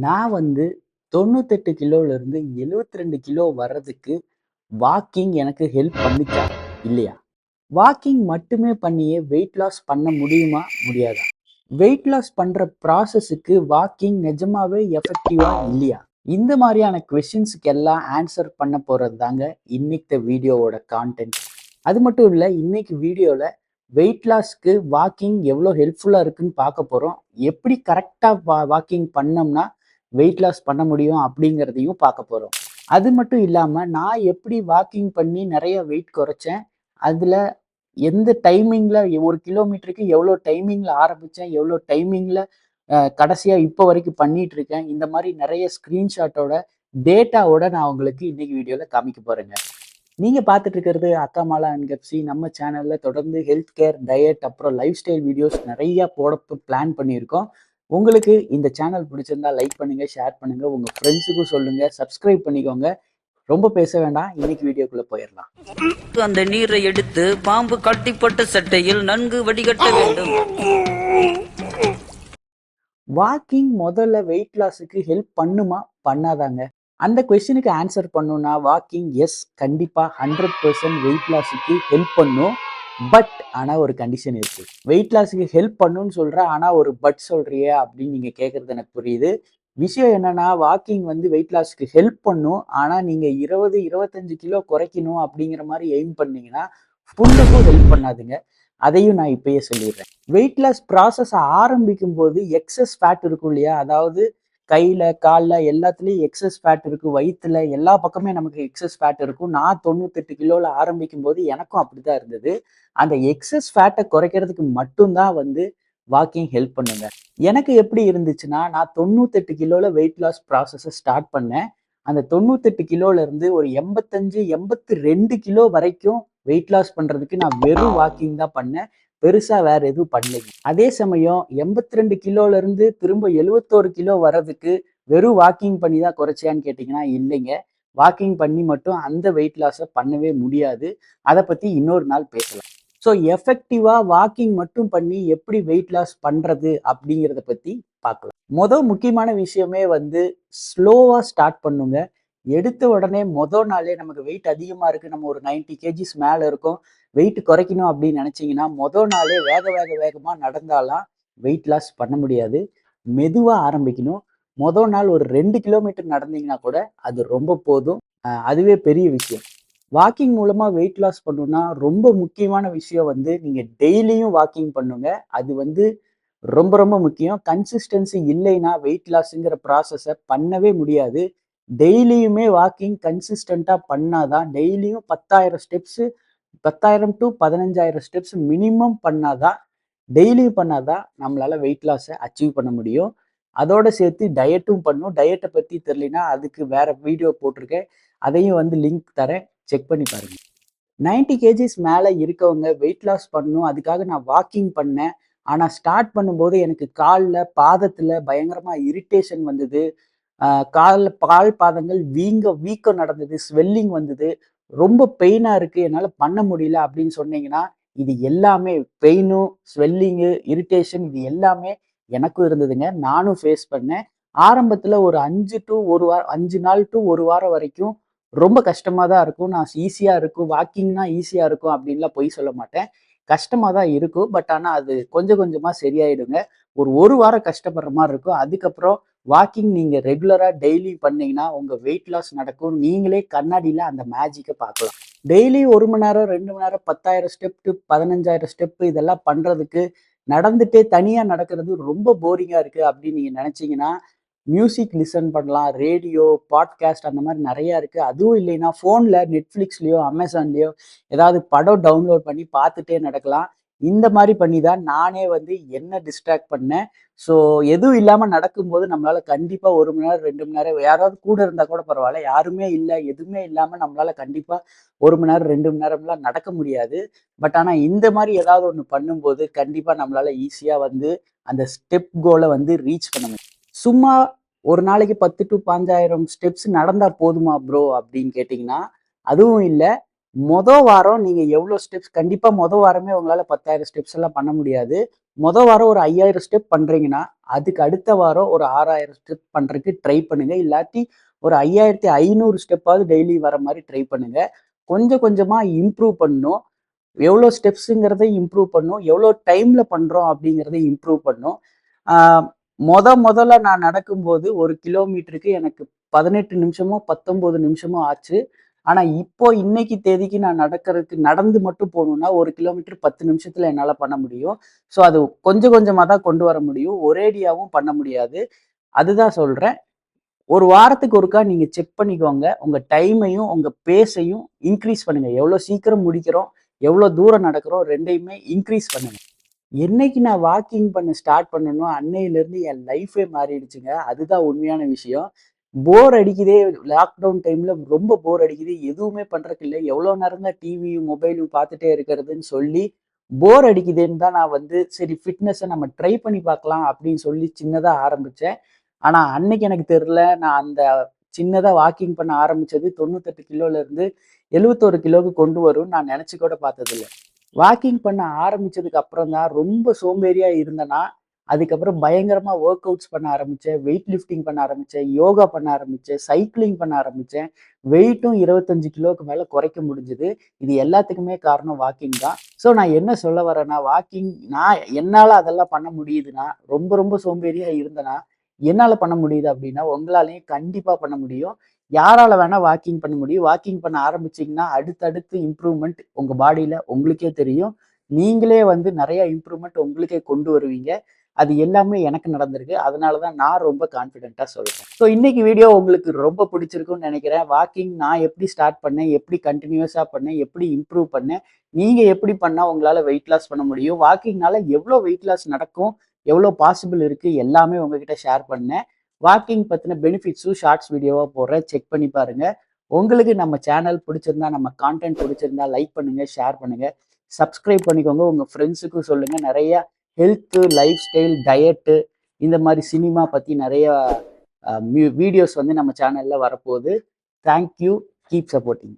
நான் வந்து 98 கிலோலேருந்து 72 கிலோ வர்றதுக்கு வாக்கிங் எனக்கு ஹெல்ப் பண்ணுச்சா? இல்லையா? வாக்கிங் மட்டுமே பண்ணியே வெயிட் லாஸ் பண்ண முடியுமா? முடியாதா? வெயிட் லாஸ் பண்ற ப்ராசஸுக்கு வாக்கிங் நிஜமாவே எஃபெக்டிவா? இல்லையா? இந்த மாதிரியான கொஸ்டின்ஸ்க்கு எல்லாம் ஆன்சர் பண்ண போறது தாங்க இன்னைக்கு வீடியோவோட கான்டென்ட். அது மட்டும் இல்லை, இன்னைக்கு வீடியோவில் வெயிட் லாஸ்க்கு வாக்கிங் எவ்வளோ ஹெல்ப்ஃபுல்லாக இருக்குன்னு பார்க்க போகிறோம். எப்படி கரெக்டாக வாக்கிங் பண்ணோம்னா வெயிட் லாஸ் பண்ண முடியும் அப்படிங்கிறதையும் பார்க்க போகிறோம். அது மட்டும் இல்லாமல் நான் எப்படி வாக்கிங் பண்ணி நிறைய வெயிட் குறைச்சேன், அதில் எந்த டைமிங்கில், ஒரு கிலோமீட்டருக்கு எவ்வளோ டைமிங்கில் ஆரம்பித்தேன், எவ்வளோ டைமிங்கில் கடைசியாக இப்போ வரைக்கும் பண்ணிட்டு இருக்கேன், இந்த மாதிரி நிறைய ஸ்க்ரீன்ஷாட்டோட டேட்டாவோட நான் உங்களுக்கு இன்னைக்கு வீடியோவில் காமிக்க போகிறேங்க. நீங்க பார்த்துட்டு இருக்கிறது அக்கா மாலா அண்ட் கப்சி. நம்ம சேனல்ல தொடர்ந்து ஹெல்த் கேர், டயட், அப்புறம் லைஃப் ஸ்டைல் வீடியோஸ் நிறைய போட பிளான் பண்ணியிருக்கோம். உங்களுக்கு இந்த சேனல் பிடிச்சிருந்தா லைக் பண்ணுங்க, ஷேர் பண்ணுங்க, உங்க ஃப்ரெண்ட்ஸுக்கும் சொல்லுங்க, சப்ஸ்கிரைப் பண்ணிக்கோங்க. ரொம்ப பேச வேண்டாம், இன்னைக்கு வீடியோக்குள்ள போயிடலாம். அந்த நீரை எடுத்து பாம்பு கட்டிப்பட்ட சட்டையில் நன்கு வடிகட்ட வேண்டும். வாக்கிங் முதல்ல வெயிட் லாஸுக்கு ஹெல்ப் பண்ணுமா? பண்ணாதாங்க? அந்த கொஸ்டினுக்கு ஆன்சர் பண்ணணும்னா வாக்கிங் எஸ், கண்டிப்பாக 100% வெயிட் லாஸுக்கு ஹெல்ப் பண்ணும். பட் ஆனால் ஒரு கண்டிஷன் இருக்கு. வெயிட் லாஸுக்கு ஹெல்ப் பண்ணுன்னு சொல்ற, ஆனால் ஒரு பட் சொல்றியே அப்படின்னு நீங்கள் கேட்குறது எனக்கு புரியுது. விஷயம் என்னன்னா, வாக்கிங் வந்து வெயிட் லாஸ்க்கு ஹெல்ப் பண்ணும். ஆனால் நீங்கள் 20-25 கிலோ குறைக்கணும் அப்படிங்கிற மாதிரி எய்ம் பண்ணீங்கன்னா ஃபுல்லுக்கும் ஹெல்ப் பண்ணாதுங்க. அதையும் நான் இப்பயே சொல்லிடுறேன். வெயிட் லாஸ் ப்ராசஸ் ஆரம்பிக்கும் போது எக்ஸஸ் ஃபேட் இருக்கும் இல்லையா? அதாவது கையில, கால்ல எல்லாத்துலயும் எக்ஸஸ் ஃபேட் இருக்கும். வயித்துல எல்லா பக்கமே நமக்கு எக்ஸஸ் ஃபேட் இருக்கும். நான் 98 கிலோல ஆரம்பிக்கும் போது எனக்கும் அப்படிதான் இருந்தது. அந்த எக்ஸஸ் ஃபேட்டை குறைக்கிறதுக்கு மட்டும்தான் வந்து வாக்கிங் ஹெல்ப் பண்ணுங்க. எனக்கு எப்படி இருந்துச்சுன்னா, நான் 98 கிலோல வெயிட் லாஸ் ப்ராசஸை ஸ்டார்ட் பண்ணேன். அந்த 98 கிலோல இருந்து ஒரு 85, 82 கிலோ வரைக்கும் வெயிட் லாஸ் பண்றதுக்கு நான் வெறும் வாக்கிங் தான் பண்ணேன். பெருசா வேற எதுவும் பண்ணலைங்க. அதே சமயம் 82 கிலோல இருந்து திரும்ப 71 கிலோ வர்றதுக்கு வெறும் வாக்கிங் பண்ணி தான் குறைச்சியான்னு கேட்டீங்கன்னா இல்லைங்க. வாக்கிங் பண்ணி மட்டும் அந்த வெயிட் லாஸை பண்ணவே முடியாது. அதை பத்தி இன்னொரு நாள் பேசலாம். ஸோ எஃபெக்டிவா வாக்கிங் மட்டும் பண்ணி எப்படி வெயிட் லாஸ் பண்றது அப்படிங்கிறத பத்தி பார்க்கலாம். முக்கியமான விஷயமே வந்து ஸ்லோவா ஸ்டார்ட் பண்ணுங்க. எடுத்த உடனே நாளே நமக்கு வெயிட் அதிகமா இருக்கு, நம்ம ஒரு 90 கேஜிஸ் மேல இருக்கும், வெயிட் குறைக்கணும் அப்படின்னு நினைச்சீங்கன்னா நாளே வேகமா நடந்தாலாம் வெயிட் லாஸ் பண்ண முடியாது. மெதுவா ஆரம்பிக்கணும். நாள் ஒரு 2 கிலோமீட்டர் நடந்தீங்கன்னா கூட அது ரொம்ப போதும். அதுவே பெரிய விஷயம். வாக்கிங் மூலமா வெயிட் லாஸ் பண்ணணும்னா ரொம்ப முக்கியமான விஷயம் வந்து நீங்க டெய்லியும் வாக்கிங் பண்ணுங்க. அது வந்து ரொம்ப ரொம்ப முக்கியம். கன்சிஸ்டன்சி இல்லைன்னா வெயிட் லாஸ்ங்கிற ப்ராசஸை பண்ணவே முடியாது. டெய்லியுமே வாக்கிங் கன்சிஸ்டண்டா பண்ணாதான், டெய்லியும் 10,000 ஸ்டெப்ஸ், 10,000 டு 15,000 ஸ்டெப்ஸ் மினிமம் பண்ணாதான், டெய்லியும் பண்ணாதான் நம்மளால வெயிட் லாஸை அச்சீவ் பண்ண முடியும். அதோட சேர்த்து டயட்டும் பண்ணும். டயட்டை பத்தி தெரியலனா அதுக்கு வேற வீடியோ போட்டிருக்கேன், அதையும் வந்து லிங்க் தரேன், செக் பண்ணி பாருங்க. 90 கேஜிஸ் மேல இருக்கவங்க வெயிட் லாஸ் பண்ணணும், அதுக்காக நான் வாக்கிங் பண்ணேன். ஆனா ஸ்டார்ட் பண்ணும்போது எனக்கு கால்ல, பாதத்துல பயங்கரமா இரிட்டேஷன் வந்தது. கால் பாதங்கள் வீக்கம் நடந்தது, ஸ்வெல்லிங் வந்தது, ரொம்ப பெயினா இருக்கு, என்னால பண்ண முடியல அப்படின்னு சொன்னீங்கன்னா, இது எல்லாமே பெயினும், ஸ்வெல்லிங்கு, இரிட்டேஷன் இது எல்லாமே எனக்கும் இருந்ததுங்க. நானும் ஃபேஸ் பண்ணேன். ஆரம்பத்துல ஒரு 5 நாள் டு 1 வாரம் வரைக்கும் ரொம்ப கஷ்டமா தான் இருக்கும். நான் ஈஸியா இருக்கும், வாக்கிங்னா ஈஸியா இருக்கும் அப்படின்லாம் பொய் சொல்ல மாட்டேன். கஷ்டமா தான் இருக்கும். பட் ஆனா அது கொஞ்சம் கொஞ்சமா சரியாயிடுங்க. ஒரு வாரம் கஷ்டப்படுற மாதிரி இருக்கும். அதுக்கப்புறம் வாக்கிங் நீங்க ரெகுலரா டெய்லி பண்ணீங்கன்னா உங்க வெயிட் லாஸ் நடக்கும். நீங்களே கண்ணாடியில அந்த மேஜிக்கை பார்க்கலாம். டெய்லி 1 மணி நேரம், 2 மணி நேரம், 10,000 ஸ்டெப், 15,000 ஸ்டெப் இதெல்லாம் பண்றதுக்கு நடந்துட்டே தனியா நடக்கிறது ரொம்ப போரிங்கா இருக்கு அப்படின்னு நீங்க நினைச்சீங்கன்னா, மியூசிக் லிசன் பண்ணலாம், ரேடியோ, பாட்காஸ்ட் அந்த மாதிரி நிறைய இருக்கு. அதுவும் இல்லைன்னா ஃபோன்ல நெட்ஃப்ளிக்ஸ்லயோ, அமேசான்லயோ ஏதாவது படம் டவுன்லோட் பண்ணி பார்த்துட்டே நடக்கலாம். இந்த மாதிரி பண்ணி தான் நானே வந்து என்ன டிஸ்ட்ராக்ட் பண்ணேன். ஸோ எதுவும் இல்லாம நடக்கும்போது நம்மளால கண்டிப்பா 1 மணி நேரம், 2 மணி நேரம் யாராவது கூட இருந்தா கூட பரவாயில்ல. யாருமே இல்ல, எதுவுமே இல்லாம நம்மளால கண்டிப்பா 1 மணி நேரம், 2 மணி நேரம்லாம் நடக்க முடியாது. பட் ஆனா இந்த மாதிரி ஏதாவது ஒண்ணு பண்ணும்போது கண்டிப்பா நம்மளால ஈஸியா வந்து அந்த ஸ்டெப் கோல வந்து ரீச் பண்ண முடியும். சும்மா ஒரு நாளைக்கு 10 டு 15,000 ஸ்டெப்ஸ் நடந்தா போதுமா ப்ரோ அப்படின்னு கேட்டீங்கன்னா, அதுவும் இல்ல. வாரம் நீங்க எவ்வளோ ஸ்டெப்ஸ், கண்டிப்பா வாரமே உங்களால 10,000 ஸ்டெப்ஸ் எல்லாம் பண்ண முடியாது. வாரம் ஒரு 5000 ஸ்டெப் பண்றீங்கன்னா, அதுக்கு அடுத்த வாரம் ஒரு 6000 ஸ்டெப் பண்றதுக்கு ட்ரை பண்ணுங்க. இல்லாட்டி ஒரு 5500 ஸ்டெப்பாவது டெய்லி வர மாரி ட்ரை பண்ணுங்க. கொஞ்சம் கொஞ்சமா இம்ப்ரூவ் பண்ணணும். எவ்வளோ ஸ்டெப்ஸுங்கிறத இம்ப்ரூவ் பண்ணணும். எவ்வளோ டைம்ல பண்றோம் அப்படிங்கிறத இம்ப்ரூவ் பண்ணணும். ஆ மொதல்ல நான் நடக்கும்போது 1 கிலோமீட்டருக்கு எனக்கு 18 நிமிஷமோ, 19 நிமிஷமோ ஆச்சு. ஆனா இப்போ இன்னைக்கு தேதிக்கு நான் நடந்து மட்டும் போணும்னா 1 கிலோமீட்டர் 10 நிமிஷத்துல என்னால பண்ண முடியும். ஸோ அது கொஞ்சம் கொஞ்சமா தான் கொண்டு வர முடியும். ஒரேடியாவும் பண்ண முடியாது. அதுதான் சொல்றேன். ஒரு வாரத்துக்கு ஒருக்கா நீங்க செக் பண்ணிக்கோங்க. உங்க டைமையும், உங்க பேஸையும் இன்கிரீஸ் பண்ணுங்க. எவ்வளோ சீக்கிரம் முடிக்கிறோம், எவ்வளோ தூரம் நடக்கிறோம் 2யுமே இன்கிரீஸ் பண்ணுங்க. என்னைக்கு நான் வாக்கிங் பண்ண ஸ்டார்ட் பண்ணனோ, அன்னையிலேருந்து என் லைஃபே மாறிடுச்சுங்க. அதுதான் உண்மையான விஷயம். போர் அடிக்குதே லாக்டவுன் டைம்ல ரொம்ப போர் அடிக்குது. எதுவுமே பண்றதுக்கு இல்ல. எவ்வளோ நேரம் தான் டிவியும், மொபைலும் பார்த்துட்டே இருக்கிறதுன்னு சொல்லி, போர் அடிக்குதேன்னு தான் நான் வந்து சரி ஃபிட்னஸ நம்ம ட்ரை பண்ணி பார்க்கலாம் அப்படின்னு சொல்லி சின்னதா ஆரம்பிச்சேன். ஆனா அன்னைக்கு எனக்கு தெரியல. நான் அந்த சின்னதா வாக்கிங் பண்ண ஆரம்பிச்சது 98 கிலோல இருந்து 71 கிலோவுக்கு கொண்டு வரும்னு நான் நெனச்சு கூட பார்த்ததில்ல. வாக்கிங் பண்ண ஆரம்பிச்சதுக்கு அப்புறம் தான் ரொம்ப சோம்பேறியா இருந்தேனா, அதுக்கப்புறம் பயங்கரமா வொர்க் அவுட்ஸ் பண்ண ஆரம்பிச்சேன். வெயிட் லிஃப்டிங் பண்ண ஆரம்பிச்சேன். யோகா பண்ண ஆரம்பிச்சேன். சைக்கிளிங் பண்ண ஆரம்பிச்சேன். வெயிட்டும் 25 கிலோவுக்கு மேல குறைக்க முடிஞ்சது. இது எல்லாத்துக்குமே காரணம் வாக்கிங் தான். ஸோ நான் என்ன சொல்ல வரேன்னா, வாக்கிங் என்னால அதெல்லாம் பண்ண முடியுதுன்னா, ரொம்ப ரொம்ப சோம்பேறியா இருந்தேனா, என்னால பண்ண முடியுது அப்படின்னா, உங்களாலயும் கண்டிப்பா பண்ண முடியும். யாரால வேணா வாக்கிங் பண்ண முடியும். வாக்கிங் பண்ண ஆரம்பிச்சீங்கன்னா, அடுத்தடுத்து இம்ப்ரூவ்மெண்ட் உங்க பாடியில உங்களுக்கே தெரியும். நீங்களே வந்து நெறைய இம்ப்ரூவ்மெண்ட் உங்களுக்கே கொண்டு வருவீங்க. அது எல்லாமே எனக்கு நடந்திருக்கு. அதனால தான் நான் ரொம்ப கான்ஃபிடென்ட்டா சொல்றேன். ஸோ இன்னைக்கு வீடியோ உங்களுக்கு ரொம்ப பிடிச்சிருக்கும்னு நெனைக்கிறேன். வாக்கிங் நான் எப்படி ஸ்டார்ட் பண்ணேன்? எப்படி கன்டினியூஸா பண்ணேன்? எப்படி இம்ப்ரூவ் பண்ணேன்? நீங்க எப்படி பண்ணா உங்களால வெயிட் லாஸ் பண்ண முடியும்? வாக்கிங்னால எவ்வளோ வெயிட் லாஸ் நடக்கும்? எவ்வளோ பாசிபிள் இருக்கு? எல்லாமே உங்ககிட்ட ஷேர் பண்ணேன். வாக்கிங் பத்தின பெனிஃபிட்ஸும் ஷார்ட்ஸ் வீடியோவா போடுறேன். செக் பண்ணி பாருங்க. உங்களுக்கு நம்ம சேனல் பிடிச்சிருந்தா, நம்ம கான்டென்ட் பிடிச்சிருந்தா லைக் பண்ணுங்க, ஷேர் பண்ணுங்க. சப்ஸ்கிரைப் பண்ணிக்கோங்க. உங்க ஃப்ரெண்ட்ஸுக்கும் சொல்லுங்க. நெறைய ஹெல்த்து, லைஃப் ஸ்டைல், டயட்டு இந்த மாரி சினிமா பத்தி நெறைய வீடியோஸ் வந்து நம்ம சேனல்ல வரப்போகுது. Thank you. Keep supporting.